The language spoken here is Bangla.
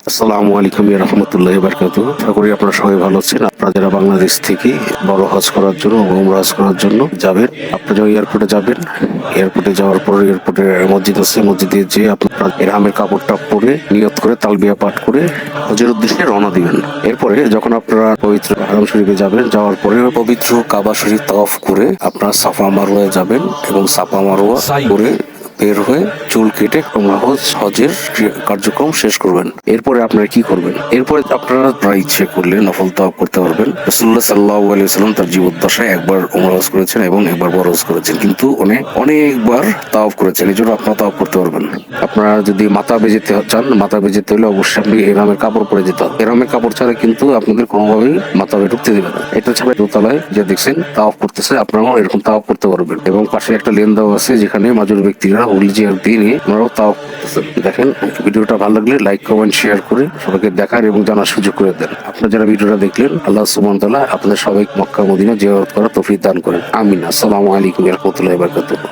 আসসালামু আলাইকুম রহমতুল্লাহি বারাকাতুহু। আশা করি আপনারা সবাই ভালো আছেন। আপনারা যারা বাংলাদেশ থেকে বড় হজ করার জন্য উমরা হজ করার জন্য যাবেন, আপনারা যখন এয়ারপোর্টে যাবেন, এয়ারপোর্টে যাওয়ার পর এয়ারপোর্টে মসজিদ আছে, মসজিদে যে আপনারা ইহরামের কাপড়টা পরে নিয়ত করে তালবিয়া পাঠ করে হজের উদ্দেশ্যে রওনা দিবেন। এরপরে যখন আপনারা পবিত্র হারাম শরীফে যাবেন, যাওয়ার পরে পবিত্র কাবা শরীফ তাওয়াফ করে আপনারা সাফা মারওয়ায় যাবেন এবং সাফা মারওয়া করে বের হয়ে চুল কেটে হজের কার্যক্রম শেষ করবেন। এরপরে আপনারা কি করবেন? এরপরে আপনারা ইচ্ছে করলে নফল তাওয়াফ করতে পারবেন। রাসূলুল্লাহ সাল্লাল্লাহু আলাইহি ওয়াসাল্লাম তার জীবদ্দশায় একবার উমরা হজ করেছেন এবং একবার বড় হজ করেছেন, কিন্তু অনেকবার তাওয়াফ করেছেন। এই জন্য আপনারা তাওয়াফ করতে পারবেন। আপনারা যদি মাথা বেজেতে চান, মাথা বেজেতে হলে অবশ্যই আপনি ইহরামের কাপড় পরে যেতে হবে। ইহরামের কাপড় ছাড়া কিন্তু আপনাদের কোনোভাবেই মাথা ঢুকতে দেবে না। এটা ছাড়া দোতলায় যে দেখছেন তাওয়াফ করতেছে, আপনারাও এরকম তাওয়াফ করতে পারবেন। এবং পাশে একটা লেন দেওয়া আছে যেখানে মাজুর ব্যক্তিরা হুইলচেয়ার দিয়ে নিয়ে ওনারাও তাওয়াফ করতেছেন। দেখেন, ভিডিওটা ভালো লাগলে লাইক কমেন্ট শেয়ার করে সবাইকে দেখার এবং জানার সুযোগ করে দেন। আপনারা যারা ভিডিওটা দেখলেন, আল্লাহ সুবহানাহু ওয়া তাআলা আপনাদের সবাইকে মক্কা মদিনা জিয়ারত করার তৌফিক দান করেন। আমিন। আসসালামু আলাইকুম ওয়া রাহমাতুল্লাহি ওয়া বারাকাতুহু।